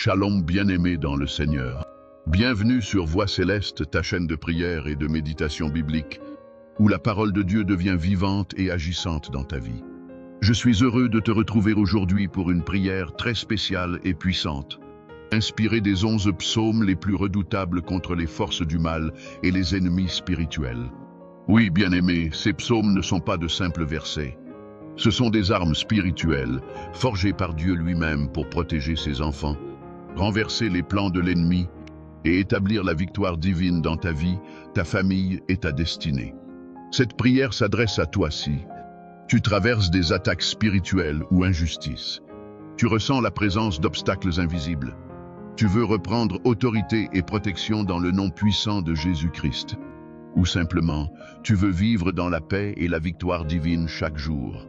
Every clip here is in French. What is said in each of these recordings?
Shalom bien-aimé dans le Seigneur. Bienvenue sur Voix Céleste, ta chaîne de prière et de méditation biblique, où la parole de Dieu devient vivante et agissante dans ta vie. Je suis heureux de te retrouver aujourd'hui pour une prière très spéciale et puissante, inspirée des 11 psaumes les plus redoutables contre les forces du mal et les ennemis spirituels. Oui, bien-aimé, ces psaumes ne sont pas de simples versets. Ce sont des armes spirituelles, forgées par Dieu lui-même pour protéger ses enfants, renverser les plans de l'ennemi et établir la victoire divine dans ta vie, ta famille et ta destinée. Cette prière s'adresse à toi si tu traverses des attaques spirituelles ou injustices. Tu ressens la présence d'obstacles invisibles. Tu veux reprendre autorité et protection dans le nom puissant de Jésus-Christ. Ou simplement, tu veux vivre dans la paix et la victoire divine chaque jour.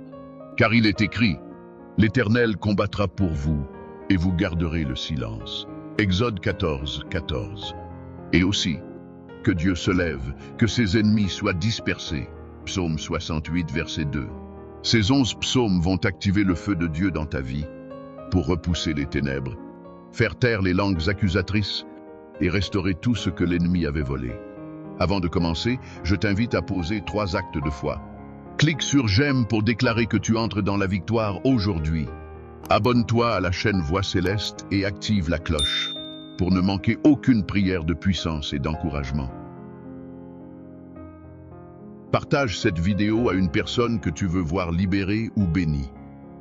Car il est écrit, « L'Éternel combattra pour vous, et vous garderez le silence. » Exode 14, 14. Et aussi, que Dieu se lève, que ses ennemis soient dispersés. Psaume 68, verset 2. Ces 11 psaumes vont activer le feu de Dieu dans ta vie pour repousser les ténèbres, faire taire les langues accusatrices et restaurer tout ce que l'ennemi avait volé. Avant de commencer, je t'invite à poser 3 actes de foi. Clique sur j'aime pour déclarer que tu entres dans la victoire aujourd'hui. Abonne-toi à la chaîne Voix Céleste et active la cloche pour ne manquer aucune prière de puissance et d'encouragement. Partage cette vidéo à une personne que tu veux voir libérée ou bénie.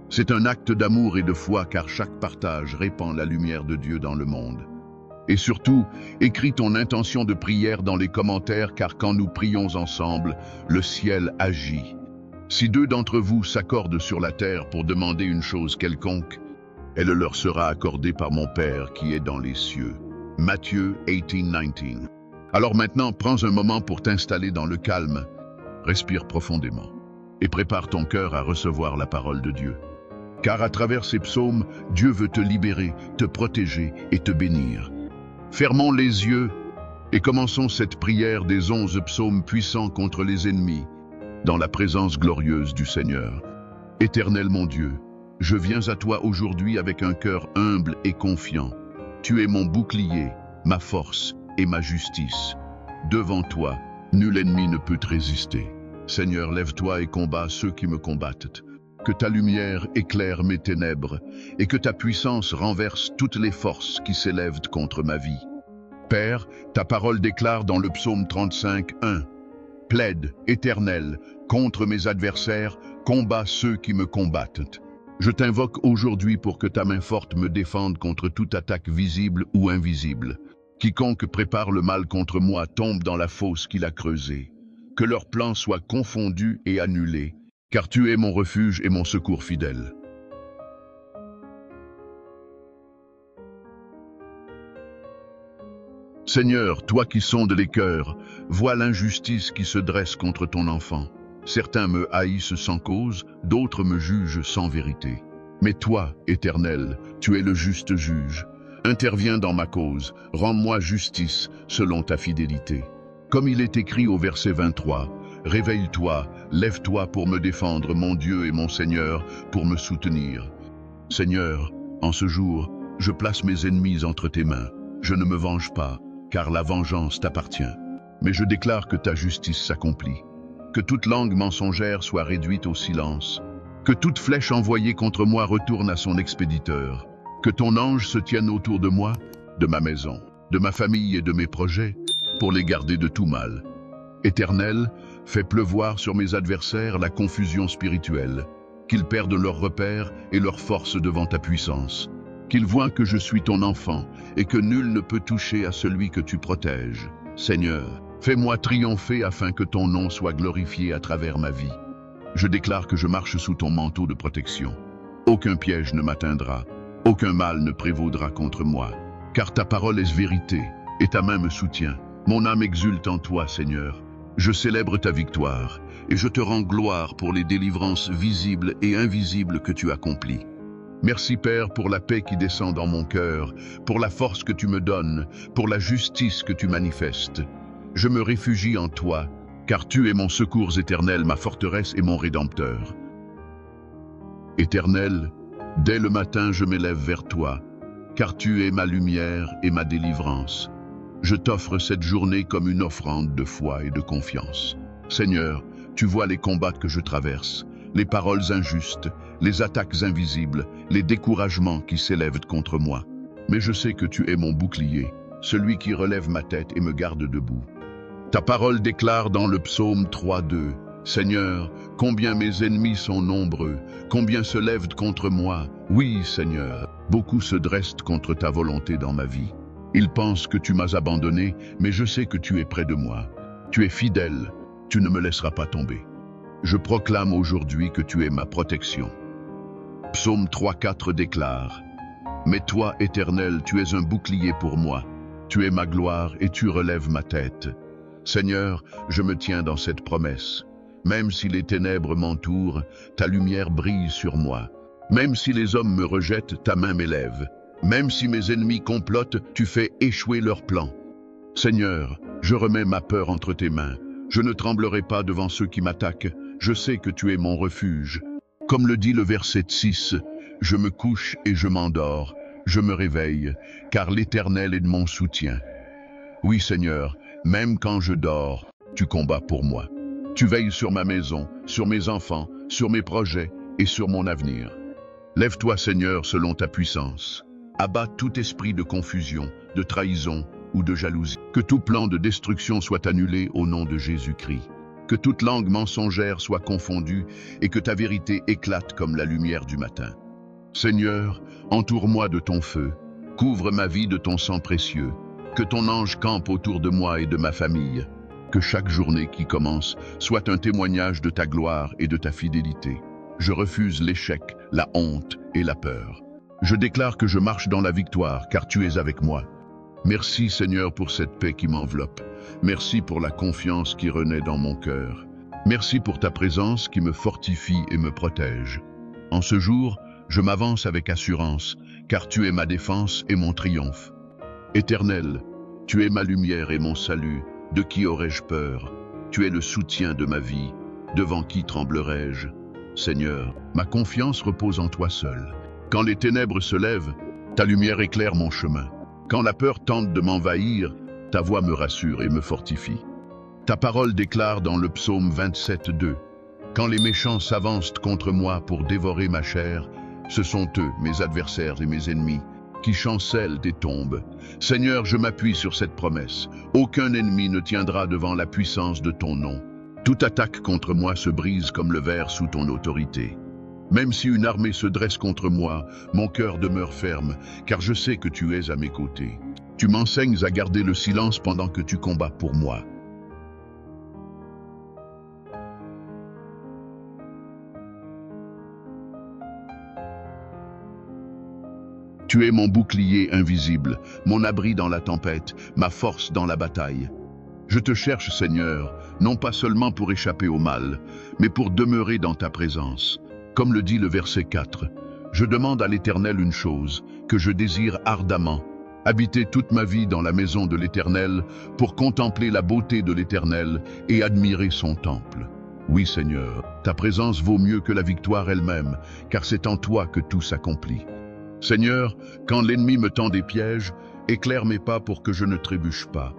C'est un acte d'amour et de foi car chaque partage répand la lumière de Dieu dans le monde. Et surtout, écris ton intention de prière dans les commentaires car quand nous prions ensemble, le ciel agit. Si 2 d'entre vous s'accordent sur la terre pour demander une chose quelconque, elle leur sera accordée par mon Père qui est dans les cieux. Matthieu 18:19. Alors maintenant, prends un moment pour t'installer dans le calme, respire profondément et prépare ton cœur à recevoir la parole de Dieu. Car à travers ces psaumes, Dieu veut te libérer, te protéger et te bénir. Fermons les yeux et commençons cette prière des 11 psaumes puissants contre les ennemis, dans la présence glorieuse du Seigneur. Éternel mon Dieu, je viens à toi aujourd'hui avec un cœur humble et confiant. Tu es mon bouclier, ma force et ma justice. Devant toi, nul ennemi ne peut te résister. Seigneur, lève-toi et combats ceux qui me combattent. Que ta lumière éclaire mes ténèbres et que ta puissance renverse toutes les forces qui s'élèvent contre ma vie. Père, ta parole déclare dans le psaume 35, 1. Plaide, Éternel, contre mes adversaires, combat ceux qui me combattent. Je t'invoque aujourd'hui pour que ta main forte me défende contre toute attaque visible ou invisible. Quiconque prépare le mal contre moi tombe dans la fosse qu'il a creusée. Que leurs plans soient confondus et annulés, car tu es mon refuge et mon secours fidèle. Seigneur, toi qui sondes les cœurs, vois l'injustice qui se dresse contre ton enfant. Certains me haïssent sans cause, d'autres me jugent sans vérité. Mais toi, Éternel, tu es le juste juge. Interviens dans ma cause, rends-moi justice selon ta fidélité. Comme il est écrit au verset 23, « Réveille-toi, lève-toi pour me défendre, mon Dieu et mon Seigneur, pour me soutenir. » Seigneur, en ce jour, je place mes ennemis entre tes mains. Je ne me venge pas, car la vengeance t'appartient. Mais je déclare que ta justice s'accomplit. Que toute langue mensongère soit réduite au silence. Que toute flèche envoyée contre moi retourne à son expéditeur. Que ton ange se tienne autour de moi, de ma maison, de ma famille et de mes projets, pour les garder de tout mal. Éternel, fais pleuvoir sur mes adversaires la confusion spirituelle. Qu'ils perdent leurs repères et leur force devant ta puissance. Qu'ils voient que je suis ton enfant et que nul ne peut toucher à celui que tu protèges. Seigneur, fais-moi triompher afin que ton nom soit glorifié à travers ma vie. Je déclare que je marche sous ton manteau de protection. Aucun piège ne m'atteindra, aucun mal ne prévaudra contre moi, car ta parole est vérité et ta main me soutient. Mon âme exulte en toi, Seigneur. Je célèbre ta victoire et je te rends gloire pour les délivrances visibles et invisibles que tu accomplis. Merci Père pour la paix qui descend dans mon cœur, pour la force que tu me donnes, pour la justice que tu manifestes. Je me réfugie en toi, car tu es mon secours éternel, ma forteresse et mon Rédempteur. Éternel, dès le matin je m'élève vers toi, car tu es ma lumière et ma délivrance. Je t'offre cette journée comme une offrande de foi et de confiance. Seigneur, tu vois les combats que je traverse, les paroles injustes, les attaques invisibles, les découragements qui s'élèvent contre moi. Mais je sais que tu es mon bouclier, celui qui relève ma tête et me garde debout. Ta parole déclare dans le psaume 3:2, « Seigneur, combien mes ennemis sont nombreux, combien se lèvent contre moi. Oui, Seigneur, beaucoup se dressent contre ta volonté dans ma vie. Ils pensent que tu m'as abandonné, mais je sais que tu es près de moi. Tu es fidèle, tu ne me laisseras pas tomber. Je proclame aujourd'hui que tu es ma protection. » Psaume 3:4 déclare, « Mais toi, Éternel, tu es un bouclier pour moi. Tu es ma gloire et tu relèves ma tête. Seigneur, je me tiens dans cette promesse. Même si les ténèbres m'entourent, ta lumière brille sur moi. Même si les hommes me rejettent, ta main m'élève. Même si mes ennemis complotent, tu fais échouer leurs plans. Seigneur, je remets ma peur entre tes mains. Je ne tremblerai pas devant ceux qui m'attaquent. Je sais que tu es mon refuge. Comme le dit le verset 6, « Je me couche et je m'endors. Je me réveille, car l'Éternel est de mon soutien. » Oui, Seigneur, même quand je dors, tu combats pour moi. Tu veilles sur ma maison, sur mes enfants, sur mes projets et sur mon avenir. Lève-toi, Seigneur, selon ta puissance. Abat tout esprit de confusion, de trahison ou de jalousie. Que tout plan de destruction soit annulé au nom de Jésus-Christ. Que toute langue mensongère soit confondue et que ta vérité éclate comme la lumière du matin. Seigneur, entoure-moi de ton feu. Couvre ma vie de ton sang précieux. Que ton ange campe autour de moi et de ma famille. Que chaque journée qui commence soit un témoignage de ta gloire et de ta fidélité. Je refuse l'échec, la honte et la peur. Je déclare que je marche dans la victoire, car tu es avec moi. Merci Seigneur pour cette paix qui m'enveloppe. Merci pour la confiance qui renaît dans mon cœur. Merci pour ta présence qui me fortifie et me protège. En ce jour, je m'avance avec assurance, car tu es ma défense et mon triomphe. Éternel, tu es ma lumière et mon salut. De qui aurais-je peur? Tu es le soutien de ma vie. Devant qui tremblerais-je? Seigneur, ma confiance repose en toi seul. Quand les ténèbres se lèvent, ta lumière éclaire mon chemin. Quand la peur tente de m'envahir, ta voix me rassure et me fortifie. Ta parole déclare dans le psaume 27:2, « Quand les méchants s'avancent contre moi pour dévorer ma chair, ce sont eux, mes adversaires et mes ennemis, qui chancellent et tombent. Seigneur, je m'appuie sur cette promesse. Aucun ennemi ne tiendra devant la puissance de ton nom. Toute attaque contre moi se brise comme le verre sous ton autorité. Même si une armée se dresse contre moi, mon cœur demeure ferme, car je sais que tu es à mes côtés. Tu m'enseignes à garder le silence pendant que tu combats pour moi. Tu es mon bouclier invisible, mon abri dans la tempête, ma force dans la bataille. Je te cherche, Seigneur, non pas seulement pour échapper au mal, mais pour demeurer dans ta présence. Comme le dit le verset 4, « Je demande à l'Éternel une chose, que je désire ardemment, habiter toute ma vie dans la maison de l'Éternel, pour contempler la beauté de l'Éternel et admirer son temple. » Oui, Seigneur, ta présence vaut mieux que la victoire elle-même, car c'est en toi que tout s'accomplit. Seigneur, quand l'ennemi me tend des pièges, éclaire mes pas pour que je ne trébuche pas.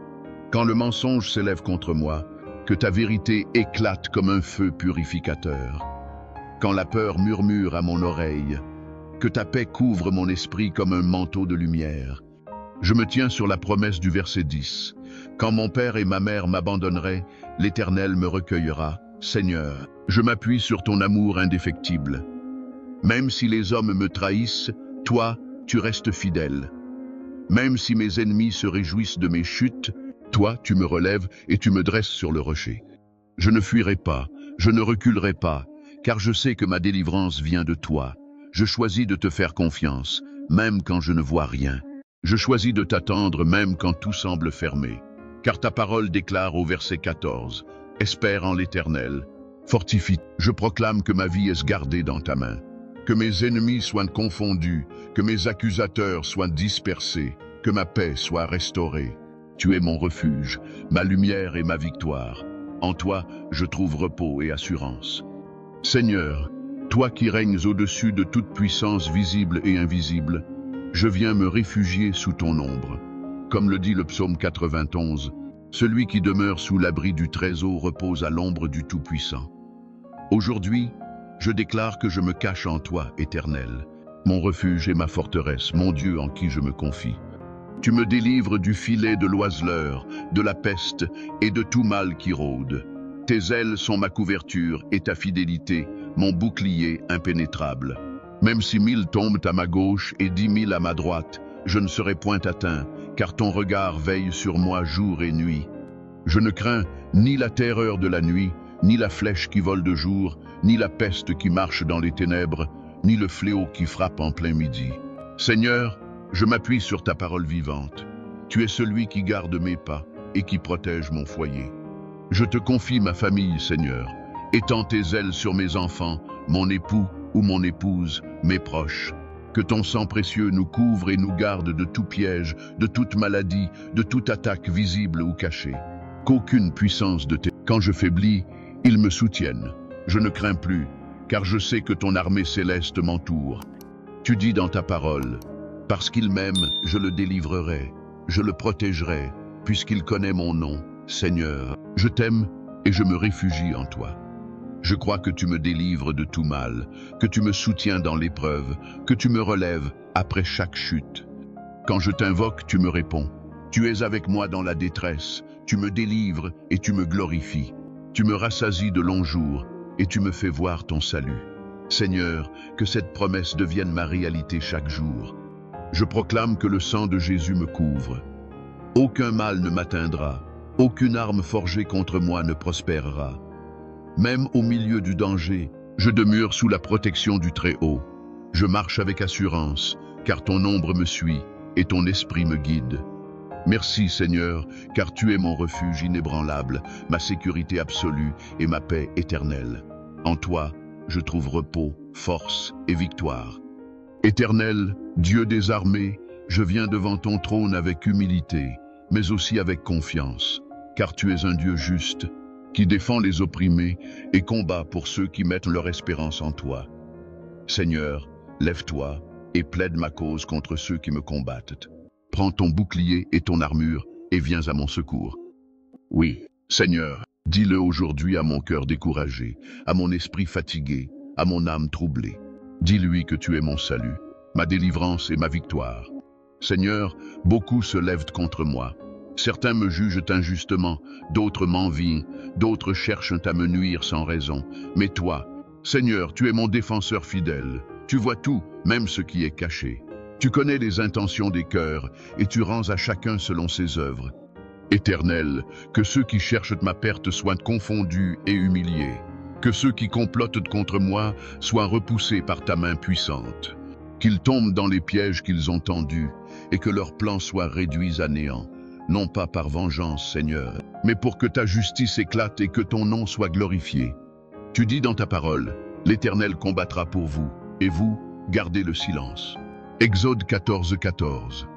Quand le mensonge s'élève contre moi, que ta vérité éclate comme un feu purificateur. Quand la peur murmure à mon oreille, que ta paix couvre mon esprit comme un manteau de lumière. Je me tiens sur la promesse du verset 10. Quand mon père et ma mère m'abandonneraient, l'Éternel me recueillera. Seigneur, je m'appuie sur ton amour indéfectible. Même si les hommes me trahissent, toi, tu restes fidèle. Même si mes ennemis se réjouissent de mes chutes, toi, tu me relèves et tu me dresses sur le rocher. Je ne fuirai pas, je ne reculerai pas, car je sais que ma délivrance vient de toi. Je choisis de te faire confiance, même quand je ne vois rien. Je choisis de t'attendre même quand tout semble fermé. Car ta parole déclare au verset 14, « Espère en l'Éternel, fortifie. » Je proclame que ma vie est gardée dans ta main. Que mes ennemis soient confondus, que mes accusateurs soient dispersés, que ma paix soit restaurée. Tu es mon refuge, ma lumière et ma victoire. En toi, je trouve repos et assurance. Seigneur, toi qui règnes au-dessus de toute puissance visible et invisible, je viens me réfugier sous ton ombre. Comme le dit le psaume 91, celui qui demeure sous l'abri du Très-Haut repose à l'ombre du Tout-Puissant. Aujourd'hui, je déclare que je me cache en toi, Éternel, mon refuge et ma forteresse, mon Dieu en qui je me confie. Tu me délivres du filet de l'oiseleur, de la peste et de tout mal qui rôde. Tes ailes sont ma couverture et ta fidélité, mon bouclier impénétrable. Même si 1000 tombent à ma gauche et 10 000 à ma droite, je ne serai point atteint, car ton regard veille sur moi jour et nuit. Je ne crains ni la terreur de la nuit, ni la flèche qui vole de jour, ni la peste qui marche dans les ténèbres, ni le fléau qui frappe en plein midi. Seigneur, je m'appuie sur ta parole vivante. Tu es celui qui garde mes pas et qui protège mon foyer. Je te confie ma famille, Seigneur. Étends tes ailes sur mes enfants, mon époux ou mon épouse, mes proches. Que ton sang précieux nous couvre et nous garde de tout piège, de toute maladie, de toute attaque visible ou cachée. Qu'aucune puissance de tes... Quand je faiblis, ils me soutiennent. Je ne crains plus, car je sais que ton armée céleste m'entoure. Tu dis dans ta parole, parce qu'il m'aime, je le délivrerai, je le protégerai, puisqu'il connaît mon nom, Seigneur. Je t'aime et je me réfugie en toi. Je crois que tu me délivres de tout mal, que tu me soutiens dans l'épreuve, que tu me relèves après chaque chute. Quand je t'invoque, tu me réponds. Tu es avec moi dans la détresse, tu me délivres et tu me glorifies. Tu me rassasies de longs jours et tu me fais voir ton salut. Seigneur, que cette promesse devienne ma réalité chaque jour. Je proclame que le sang de Jésus me couvre. Aucun mal ne m'atteindra, aucune arme forgée contre moi ne prospérera. Même au milieu du danger, je demeure sous la protection du Très-Haut. Je marche avec assurance, car ton ombre me suit et ton esprit me guide. Merci Seigneur, car tu es mon refuge inébranlable, ma sécurité absolue et ma paix éternelle. En toi, je trouve repos, force et victoire. Éternel, Dieu des armées, je viens devant ton trône avec humilité, mais aussi avec confiance, car tu es un Dieu juste, qui défend les opprimés et combat pour ceux qui mettent leur espérance en toi. Seigneur, lève-toi et plaide ma cause contre ceux qui me combattent. Prends ton bouclier et ton armure et viens à mon secours. Oui, Seigneur, dis-le aujourd'hui à mon cœur découragé, à mon esprit fatigué, à mon âme troublée. Dis-lui que tu es mon salut, ma délivrance et ma victoire. Seigneur, beaucoup se lèvent contre moi. Certains me jugent injustement, d'autres m'envient, d'autres cherchent à me nuire sans raison. Mais toi, Seigneur, tu es mon défenseur fidèle. Tu vois tout, même ce qui est caché. Tu connais les intentions des cœurs et tu rends à chacun selon ses œuvres. Éternel, que ceux qui cherchent ma perte soient confondus et humiliés. Que ceux qui complotent contre moi soient repoussés par ta main puissante. Qu'ils tombent dans les pièges qu'ils ont tendus et que leurs plans soient réduits à néant. Non pas par vengeance, Seigneur, mais pour que ta justice éclate et que ton nom soit glorifié. Tu dis dans ta parole, l'Éternel combattra pour vous, et vous, gardez le silence. Exode 14, 14.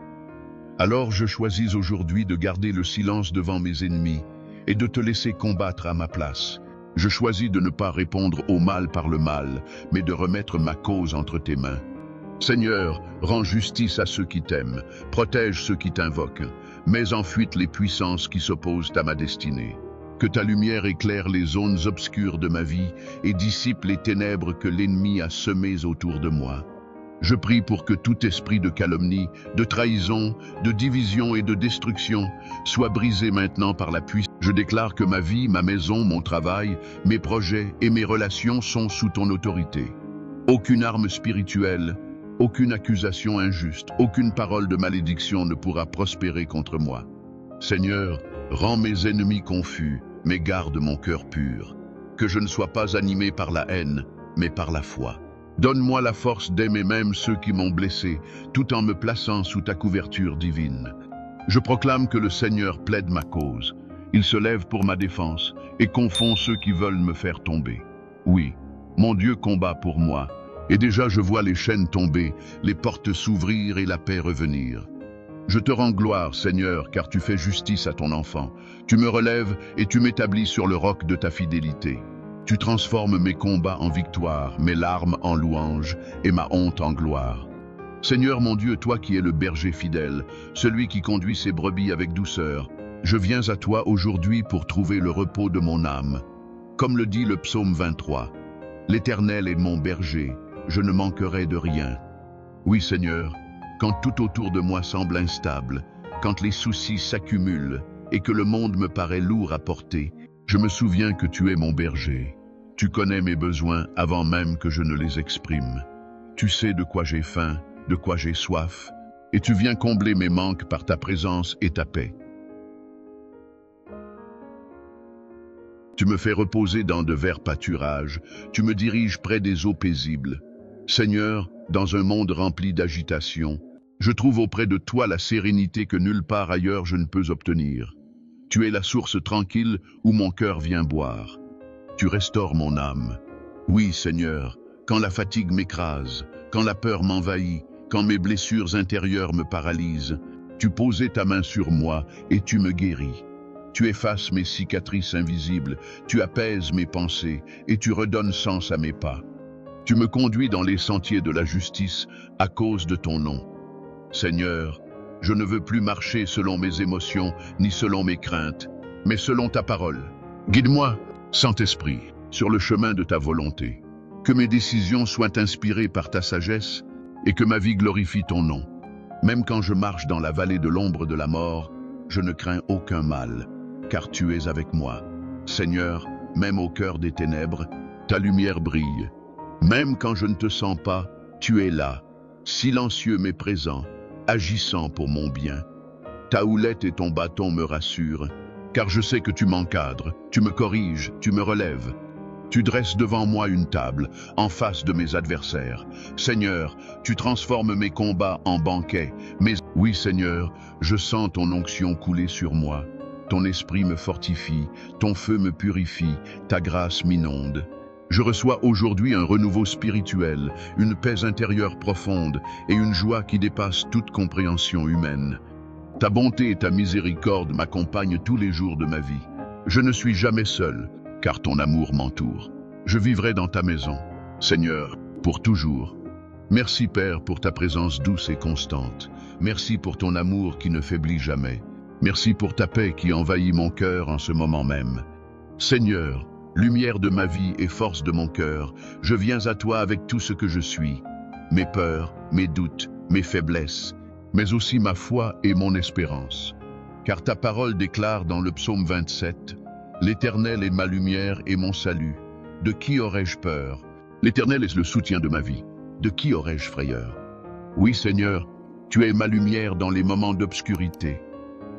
Alors je choisis aujourd'hui de garder le silence devant mes ennemis et de te laisser combattre à ma place. Je choisis de ne pas répondre au mal par le mal, mais de remettre ma cause entre tes mains. Seigneur, rends justice à ceux qui t'aiment, protège ceux qui t'invoquent, mets en fuite les puissances qui s'opposent à ma destinée. Que ta lumière éclaire les zones obscures de ma vie et dissipe les ténèbres que l'ennemi a semées autour de moi. Je prie pour que tout esprit de calomnie, de trahison, de division et de destruction soit brisé maintenant par la puissance. Je déclare que ma vie, ma maison, mon travail, mes projets et mes relations sont sous ton autorité. Aucune arme spirituelle, aucune accusation injuste, aucune parole de malédiction ne pourra prospérer contre moi. Seigneur, rends mes ennemis confus, mais garde mon cœur pur. Que je ne sois pas animé par la haine, mais par la foi. Donne-moi la force d'aimer même ceux qui m'ont blessé, tout en me plaçant sous ta couverture divine. Je proclame que le Seigneur plaide ma cause. Il se lève pour ma défense et confond ceux qui veulent me faire tomber. Oui, mon Dieu combat pour moi. Et déjà je vois les chaînes tomber, les portes s'ouvrir et la paix revenir. Je te rends gloire, Seigneur, car tu fais justice à ton enfant. Tu me relèves et tu m'établis sur le roc de ta fidélité. Tu transformes mes combats en victoire, mes larmes en louange et ma honte en gloire. Seigneur mon Dieu, toi qui es le berger fidèle, celui qui conduit ses brebis avec douceur, je viens à toi aujourd'hui pour trouver le repos de mon âme. Comme le dit le psaume 23, « L'Éternel est mon berger, je ne manquerai de rien. » Oui Seigneur, quand tout autour de moi semble instable, quand les soucis s'accumulent et que le monde me paraît lourd à porter, je me souviens que tu es mon berger. Tu connais mes besoins avant même que je ne les exprime. Tu sais de quoi j'ai faim, de quoi j'ai soif, et tu viens combler mes manques par ta présence et ta paix. Tu me fais reposer dans de verts pâturages, tu me diriges près des eaux paisibles. Seigneur, dans un monde rempli d'agitation, je trouve auprès de toi la sérénité que nulle part ailleurs je ne peux obtenir. Tu es la source tranquille où mon cœur vient boire. Tu restaures mon âme. Oui, Seigneur, quand la fatigue m'écrase, quand la peur m'envahit, quand mes blessures intérieures me paralysent, tu posais ta main sur moi et tu me guéris. Tu effaces mes cicatrices invisibles, tu apaises mes pensées et tu redonnes sens à mes pas. Tu me conduis dans les sentiers de la justice à cause de ton nom. Seigneur, je ne veux plus marcher selon mes émotions ni selon mes craintes, mais selon ta parole. Guide-moi, Saint-Esprit, sur le chemin de ta volonté. Que mes décisions soient inspirées par ta sagesse et que ma vie glorifie ton nom. Même quand je marche dans la vallée de l'ombre de la mort, je ne crains aucun mal, car tu es avec moi. Seigneur, même au cœur des ténèbres, ta lumière brille. Même quand je ne te sens pas, tu es là, silencieux mais présent, agissant pour mon bien. Ta houlette et ton bâton me rassurent, car je sais que tu m'encadres, tu me corriges, tu me relèves. Tu dresses devant moi une table, en face de mes adversaires. Seigneur, tu transformes mes combats en banquets. Mais oui, Seigneur, je sens ton onction couler sur moi. Ton esprit me fortifie, ton feu me purifie, ta grâce m'inonde. Je reçois aujourd'hui un renouveau spirituel, une paix intérieure profonde et une joie qui dépasse toute compréhension humaine. Ta bonté et ta miséricorde m'accompagnent tous les jours de ma vie. Je ne suis jamais seul, car ton amour m'entoure. Je vivrai dans ta maison, Seigneur, pour toujours. Merci Père pour ta présence douce et constante. Merci pour ton amour qui ne faiblit jamais. Merci pour ta paix qui envahit mon cœur en ce moment même. Seigneur, lumière de ma vie et force de mon cœur, je viens à toi avec tout ce que je suis. Mes peurs, mes doutes, mes faiblesses, mais aussi ma foi et mon espérance. Car ta parole déclare dans le psaume 27, « L'Éternel est ma lumière et mon salut. De qui aurais-je peur? L'Éternel est le soutien de ma vie. De qui aurais-je frayeur? » Oui Seigneur, tu es ma lumière dans les moments d'obscurité.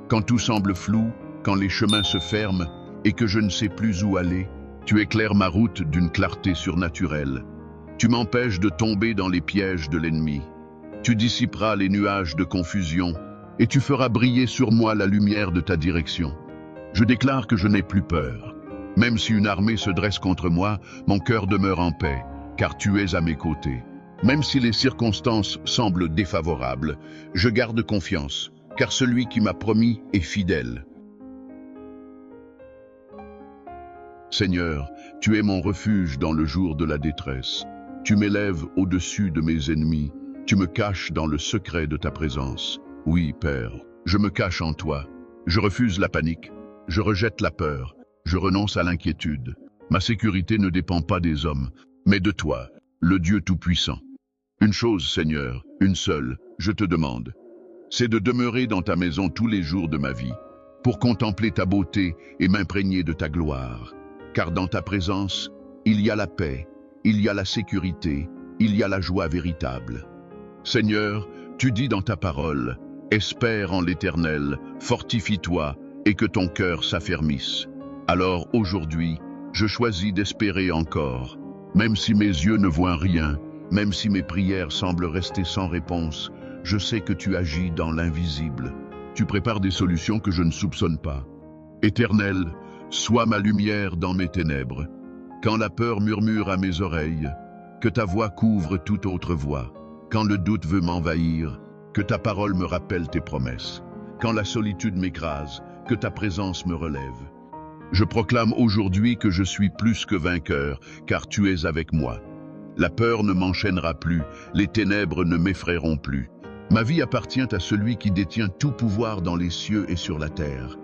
Quand tout semble flou, quand les chemins se ferment et que je ne sais plus où aller, tu éclaires ma route d'une clarté surnaturelle. Tu m'empêches de tomber dans les pièges de l'ennemi. Tu dissiperas les nuages de confusion et tu feras briller sur moi la lumière de ta direction. Je déclare que je n'ai plus peur. Même si une armée se dresse contre moi, mon cœur demeure en paix, car tu es à mes côtés. Même si les circonstances semblent défavorables, je garde confiance, car celui qui m'a promis est fidèle. Seigneur, tu es mon refuge dans le jour de la détresse. Tu m'élèves au-dessus de mes ennemis. Tu me caches dans le secret de ta présence. Oui, Père, je me cache en toi. Je refuse la panique. Je rejette la peur. Je renonce à l'inquiétude. Ma sécurité ne dépend pas des hommes, mais de toi, le Dieu Tout-Puissant. Une chose, Seigneur, une seule, je te demande. C'est de demeurer dans ta maison tous les jours de ma vie, pour contempler ta beauté et m'imprégner de ta gloire. Car dans ta présence, il y a la paix, il y a la sécurité, il y a la joie véritable. Seigneur, tu dis dans ta parole, « Espère en l'Éternel, fortifie-toi et que ton cœur s'affermisse. » Alors aujourd'hui, je choisis d'espérer encore. Même si mes yeux ne voient rien, même si mes prières semblent rester sans réponse, je sais que tu agis dans l'invisible. Tu prépares des solutions que je ne soupçonne pas. Éternel, sois ma lumière dans mes ténèbres. Quand la peur murmure à mes oreilles, que ta voix couvre toute autre voix. Quand le doute veut m'envahir, que ta parole me rappelle tes promesses. Quand la solitude m'écrase, que ta présence me relève. Je proclame aujourd'hui que je suis plus que vainqueur, car tu es avec moi. La peur ne m'enchaînera plus, les ténèbres ne m'effrayeront plus. Ma vie appartient à celui qui détient tout pouvoir dans les cieux et sur la terre.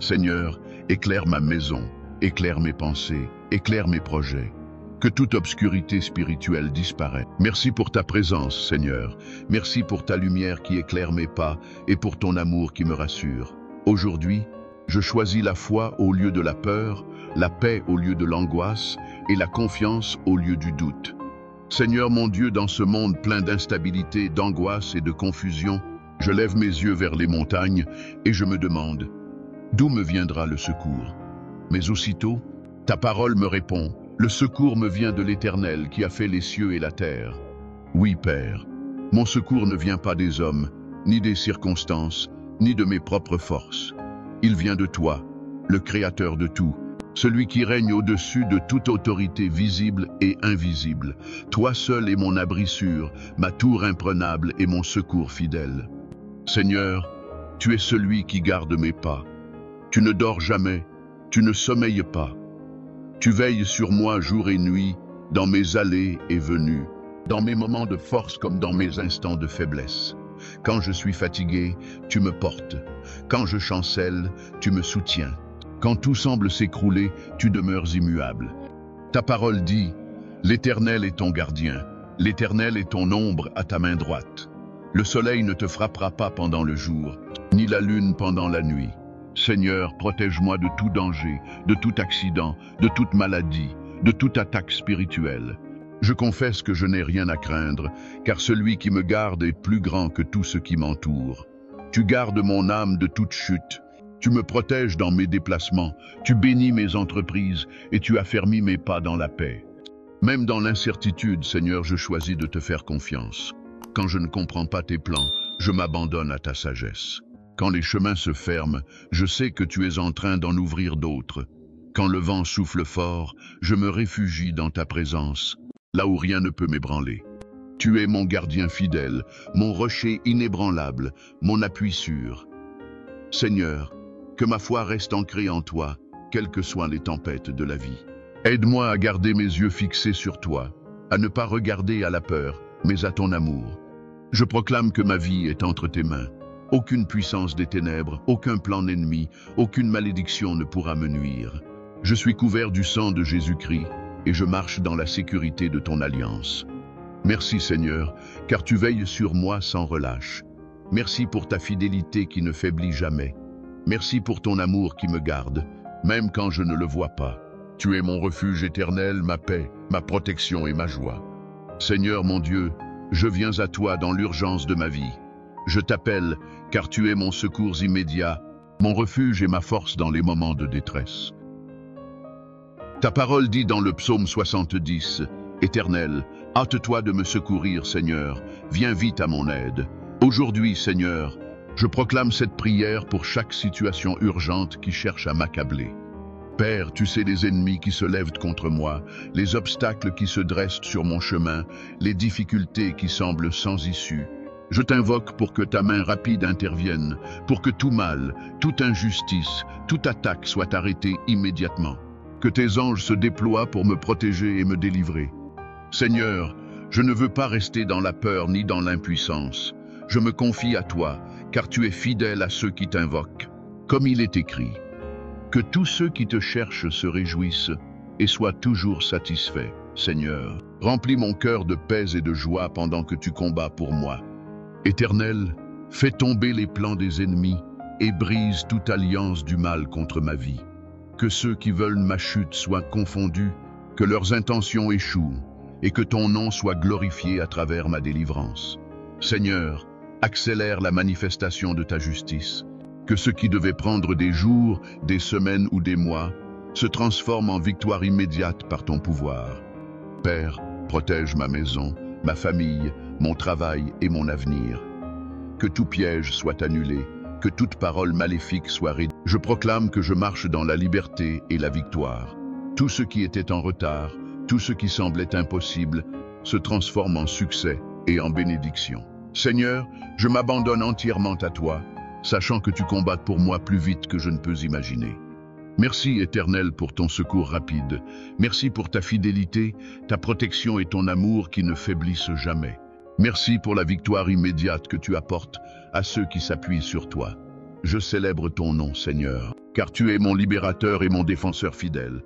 Seigneur, éclaire ma maison, éclaire mes pensées, éclaire mes projets. Que toute obscurité spirituelle disparaisse. Merci pour ta présence, Seigneur. Merci pour ta lumière qui éclaire mes pas et pour ton amour qui me rassure. Aujourd'hui, je choisis la foi au lieu de la peur, la paix au lieu de l'angoisse et la confiance au lieu du doute. Seigneur mon Dieu, dans ce monde plein d'instabilité, d'angoisse et de confusion, je lève mes yeux vers les montagnes et je me demande, d'où me viendra le secours? Mais aussitôt, ta parole me répond, le secours me vient de l'Éternel qui a fait les cieux et la terre. Oui, Père, mon secours ne vient pas des hommes, ni des circonstances, ni de mes propres forces. Il vient de toi, le Créateur de tout, celui qui règne au-dessus de toute autorité visible et invisible. Toi seul es mon abri sûr, ma tour imprenable et mon secours fidèle. Seigneur, tu es celui qui garde mes pas. Tu ne dors jamais, tu ne sommeilles pas. Tu veilles sur moi jour et nuit, dans mes allées et venues, dans mes moments de force comme dans mes instants de faiblesse. Quand je suis fatigué, tu me portes. Quand je chancelle, tu me soutiens. Quand tout semble s'écrouler, tu demeures immuable. Ta parole dit, l'Éternel est ton gardien, l'Éternel est ton ombre à ta main droite. Le soleil ne te frappera pas pendant le jour, ni la lune pendant la nuit. Seigneur, protège-moi de tout danger, de tout accident, de toute maladie, de toute attaque spirituelle. Je confesse que je n'ai rien à craindre, car celui qui me garde est plus grand que tout ce qui m'entoure. Tu gardes mon âme de toute chute. Tu me protèges dans mes déplacements, tu bénis mes entreprises et tu affermis mes pas dans la paix. Même dans l'incertitude, Seigneur, je choisis de te faire confiance. Quand je ne comprends pas tes plans, je m'abandonne à ta sagesse. Quand les chemins se ferment, je sais que tu es en train d'en ouvrir d'autres. Quand le vent souffle fort, je me réfugie dans ta présence, là où rien ne peut m'ébranler. Tu es mon gardien fidèle, mon rocher inébranlable, mon appui sûr. Seigneur, que ma foi reste ancrée en toi, quelles que soient les tempêtes de la vie. Aide-moi à garder mes yeux fixés sur toi, à ne pas regarder à la peur, mais à ton amour. Je proclame que ma vie est entre tes mains. Aucune puissance des ténèbres, aucun plan ennemi, aucune malédiction ne pourra me nuire. Je suis couvert du sang de Jésus-Christ et je marche dans la sécurité de ton alliance. Merci Seigneur, car tu veilles sur moi sans relâche. Merci pour ta fidélité qui ne faiblit jamais. Merci pour ton amour qui me garde, même quand je ne le vois pas. Tu es mon refuge éternel, ma paix, ma protection et ma joie. Seigneur mon Dieu, je viens à toi dans l'urgence de ma vie. Je t'appelle, car tu es mon secours immédiat, mon refuge et ma force dans les moments de détresse. Ta parole dit dans le psaume 70, « Éternel, hâte-toi de me secourir, Seigneur, viens vite à mon aide. » Aujourd'hui, Seigneur, je proclame cette prière pour chaque situation urgente qui cherche à m'accabler. Père, tu sais les ennemis qui se lèvent contre moi, les obstacles qui se dressent sur mon chemin, les difficultés qui semblent sans issue. Je t'invoque pour que ta main rapide intervienne, pour que tout mal, toute injustice, toute attaque soit arrêtée immédiatement. Que tes anges se déploient pour me protéger et me délivrer. Seigneur, je ne veux pas rester dans la peur ni dans l'impuissance. Je me confie à toi, car tu es fidèle à ceux qui t'invoquent. Comme il est écrit, que tous ceux qui te cherchent se réjouissent et soient toujours satisfaits. Seigneur, remplis mon cœur de paix et de joie pendant que tu combats pour moi. Éternel, fais tomber les plans des ennemis et brise toute alliance du mal contre ma vie. Que ceux qui veulent ma chute soient confondus, que leurs intentions échouent et que ton nom soit glorifié à travers ma délivrance. Seigneur, accélère la manifestation de ta justice. Que ce qui devait prendre des jours, des semaines ou des mois se transforme en victoire immédiate par ton pouvoir. Père, protège ma maison, ma famille, mon travail et mon avenir. Que tout piège soit annulé, que toute parole maléfique soit réduite. Je proclame que je marche dans la liberté et la victoire. Tout ce qui était en retard, tout ce qui semblait impossible, se transforme en succès et en bénédiction. Seigneur, je m'abandonne entièrement à toi, sachant que tu combattes pour moi plus vite que je ne peux imaginer. Merci, Éternel, pour ton secours rapide. Merci pour ta fidélité, ta protection et ton amour qui ne faiblissent jamais. Merci pour la victoire immédiate que tu apportes à ceux qui s'appuient sur toi. Je célèbre ton nom, Seigneur, car tu es mon libérateur et mon défenseur fidèle.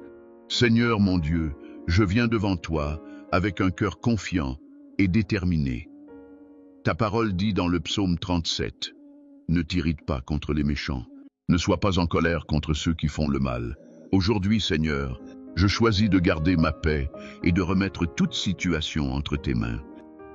Seigneur mon Dieu, je viens devant toi avec un cœur confiant et déterminé. Ta parole dit dans le psaume 37, « Ne t'irrite pas contre les méchants, ne sois pas en colère contre ceux qui font le mal. Aujourd'hui, Seigneur, je choisis de garder ma paix et de remettre toute situation entre tes mains.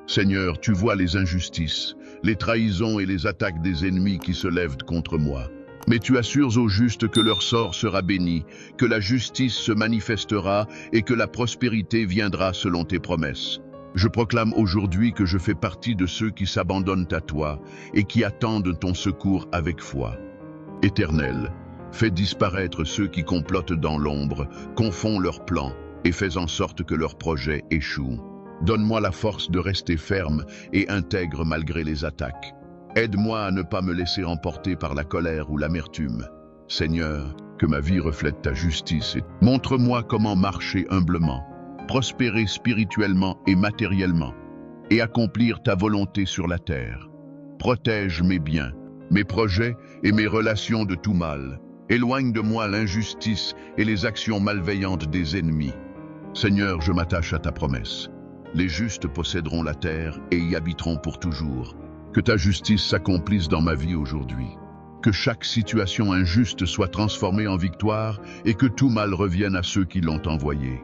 Seigneur, tu vois les injustices, les trahisons et les attaques des ennemis qui se lèvent contre moi. Mais tu assures aux justes que leur sort sera béni, que la justice se manifestera et que la prospérité viendra selon tes promesses. Je proclame aujourd'hui que je fais partie de ceux qui s'abandonnent à toi et qui attendent ton secours avec foi. Éternel, fais disparaître ceux qui complotent dans l'ombre, confond leurs plans et fais en sorte que leurs projets échouent. Donne-moi la force de rester ferme et intègre malgré les attaques. Aide-moi à ne pas me laisser emporter par la colère ou l'amertume. Seigneur, que ma vie reflète ta justice et montre-moi comment marcher humblement, prospérer spirituellement et matériellement, et accomplir ta volonté sur la terre. Protège mes biens, mes projets et mes relations de tout mal. Éloigne de moi l'injustice et les actions malveillantes des ennemis. Seigneur, je m'attache à ta promesse. Les justes posséderont la terre et y habiteront pour toujours. Que ta justice s'accomplisse dans ma vie aujourd'hui. Que chaque situation injuste soit transformée en victoire et que tout mal revienne à ceux qui l'ont envoyé.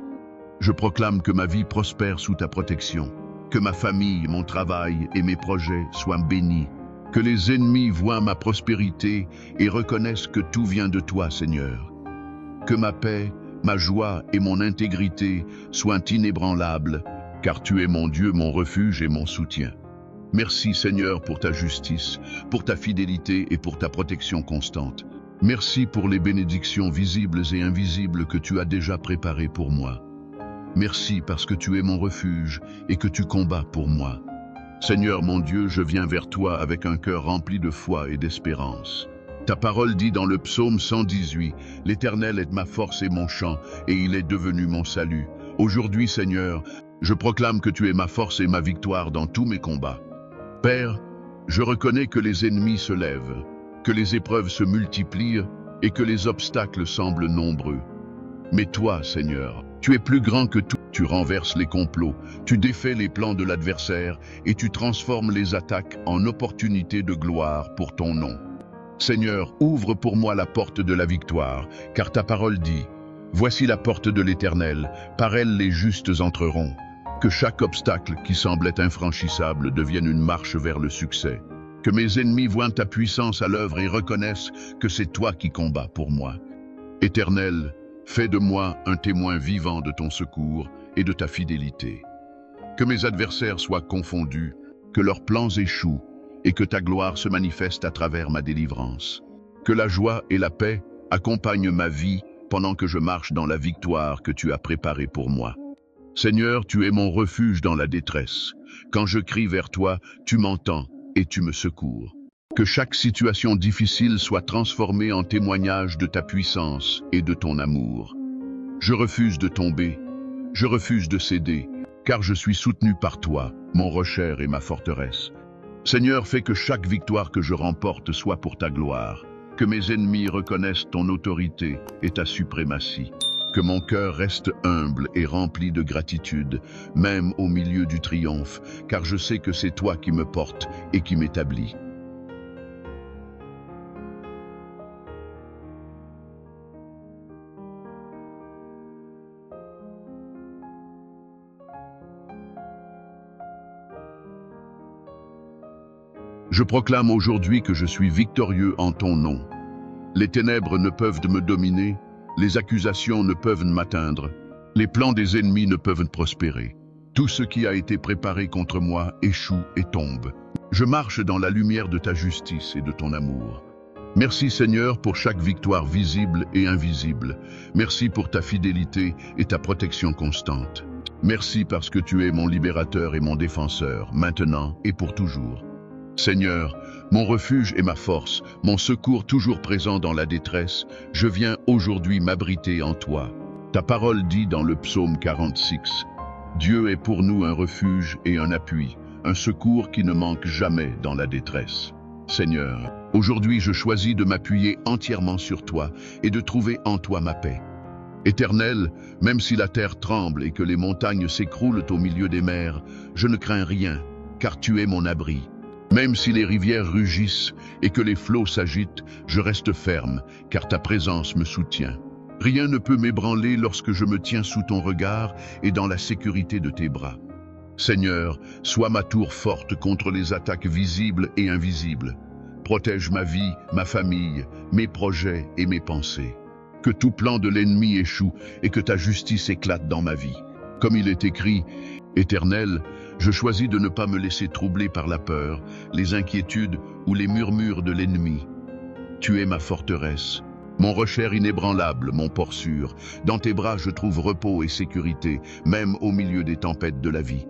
Je proclame que ma vie prospère sous ta protection. Que ma famille, mon travail et mes projets soient bénis. Que les ennemis voient ma prospérité et reconnaissent que tout vient de toi, Seigneur. Que ma paix, ma joie et mon intégrité soient inébranlables, car tu es mon Dieu, mon refuge et mon soutien. Merci, Seigneur, pour ta justice, pour ta fidélité et pour ta protection constante. Merci pour les bénédictions visibles et invisibles que tu as déjà préparées pour moi. Merci parce que tu es mon refuge et que tu combats pour moi. Seigneur mon Dieu, je viens vers toi avec un cœur rempli de foi et d'espérance. Ta parole dit dans le psaume 118, « L'Éternel est ma force et mon chant, et il est devenu mon salut. » Aujourd'hui, Seigneur, je proclame que tu es ma force et ma victoire dans tous mes combats. Père, je reconnais que les ennemis se lèvent, que les épreuves se multiplient et que les obstacles semblent nombreux. Mais toi, Seigneur, tu es plus grand que tout. Tu renverses les complots, tu défais les plans de l'adversaire et tu transformes les attaques en opportunités de gloire pour ton nom. Seigneur, ouvre pour moi la porte de la victoire, car ta parole dit, « Voici la porte de l'Éternel, par elle les justes entreront. » Que chaque obstacle qui semblait infranchissable devienne une marche vers le succès. Que mes ennemis voient ta puissance à l'œuvre et reconnaissent que c'est toi qui combats pour moi. Éternel, fais de moi un témoin vivant de ton secours et de ta fidélité. Que mes adversaires soient confondus, que leurs plans échouent et que ta gloire se manifeste à travers ma délivrance. Que la joie et la paix accompagnent ma vie pendant que je marche dans la victoire que tu as préparée pour moi. Seigneur, tu es mon refuge dans la détresse. Quand je crie vers toi, tu m'entends et tu me secours. Que chaque situation difficile soit transformée en témoignage de ta puissance et de ton amour. Je refuse de tomber, je refuse de céder, car je suis soutenu par toi, mon rocher et ma forteresse. Seigneur, fais que chaque victoire que je remporte soit pour ta gloire, que mes ennemis reconnaissent ton autorité et ta suprématie. Que mon cœur reste humble et rempli de gratitude, même au milieu du triomphe, car je sais que c'est toi qui me portes et qui m'établis. Je proclame aujourd'hui que je suis victorieux en ton nom. Les ténèbres ne peuvent me dominer, les accusations ne peuvent m'atteindre, les plans des ennemis ne peuvent prospérer. Tout ce qui a été préparé contre moi échoue et tombe. Je marche dans la lumière de ta justice et de ton amour. Merci Seigneur pour chaque victoire visible et invisible. Merci pour ta fidélité et ta protection constante. Merci parce que tu es mon libérateur et mon défenseur, maintenant et pour toujours. Seigneur, mon refuge et ma force, mon secours toujours présent dans la détresse, je viens aujourd'hui m'abriter en toi. Ta parole dit dans le psaume 46, « Dieu est pour nous un refuge et un appui, un secours qui ne manque jamais dans la détresse. » Seigneur, aujourd'hui je choisis de m'appuyer entièrement sur toi et de trouver en toi ma paix. Éternel, même si la terre tremble et que les montagnes s'écroulent au milieu des mers, je ne crains rien, car tu es mon abri. Même si les rivières rugissent et que les flots s'agitent, je reste ferme, car ta présence me soutient. Rien ne peut m'ébranler lorsque je me tiens sous ton regard et dans la sécurité de tes bras. Seigneur, sois ma tour forte contre les attaques visibles et invisibles. Protège ma vie, ma famille, mes projets et mes pensées. Que tout plan de l'ennemi échoue et que ta justice éclate dans ma vie. Comme il est écrit, « Éternel, je choisis de ne pas me laisser troubler par la peur, les inquiétudes ou les murmures de l'ennemi. Tu es ma forteresse, mon rocher inébranlable, mon port sûr. Dans tes bras je trouve repos et sécurité, même au milieu des tempêtes de la vie.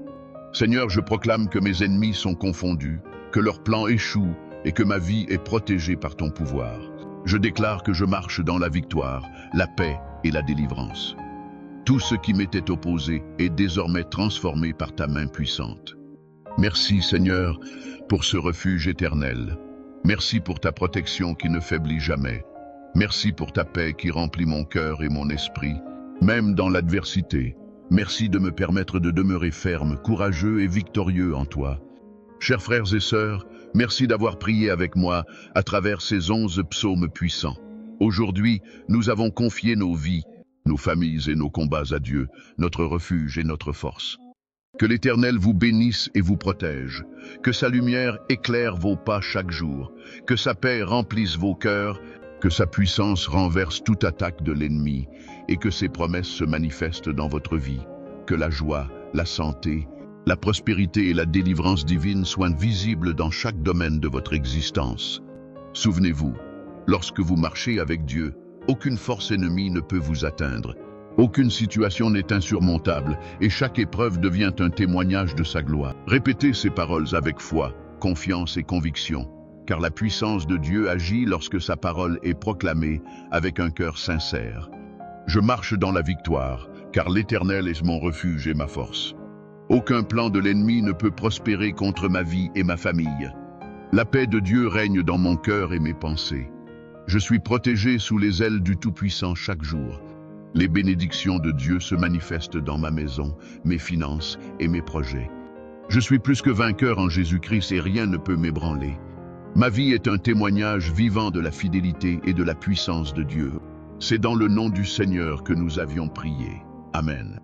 Seigneur, je proclame que mes ennemis sont confondus, que leurs plans échouent et que ma vie est protégée par ton pouvoir. Je déclare que je marche dans la victoire, la paix et la délivrance. Tout ce qui m'était opposé est désormais transformé par ta main puissante. Merci Seigneur pour ce refuge éternel. Merci pour ta protection qui ne faiblit jamais. Merci pour ta paix qui remplit mon cœur et mon esprit, même dans l'adversité. Merci de me permettre de demeurer ferme, courageux et victorieux en toi. Chers frères et sœurs, merci d'avoir prié avec moi à travers ces 11 psaumes puissants. Aujourd'hui, nous avons confié nos vies, nos familles et nos combats à Dieu, notre refuge et notre force. Que l'Éternel vous bénisse et vous protège, que sa lumière éclaire vos pas chaque jour, que sa paix remplisse vos cœurs, que sa puissance renverse toute attaque de l'ennemi et que ses promesses se manifestent dans votre vie. Que la joie, la santé, la prospérité et la délivrance divine soient visibles dans chaque domaine de votre existence. Souvenez-vous, lorsque vous marchez avec Dieu, aucune force ennemie ne peut vous atteindre. Aucune situation n'est insurmontable et chaque épreuve devient un témoignage de sa gloire. Répétez ces paroles avec foi, confiance et conviction, car la puissance de Dieu agit lorsque sa parole est proclamée avec un cœur sincère. Je marche dans la victoire, car l'Éternel est mon refuge et ma force. Aucun plan de l'ennemi ne peut prospérer contre ma vie et ma famille. La paix de Dieu règne dans mon cœur et mes pensées. Je suis protégé sous les ailes du Tout-Puissant chaque jour. Les bénédictions de Dieu se manifestent dans ma maison, mes finances et mes projets. Je suis plus que vainqueur en Jésus-Christ et rien ne peut m'ébranler. Ma vie est un témoignage vivant de la fidélité et de la puissance de Dieu. C'est dans le nom du Seigneur que nous avions prié. Amen.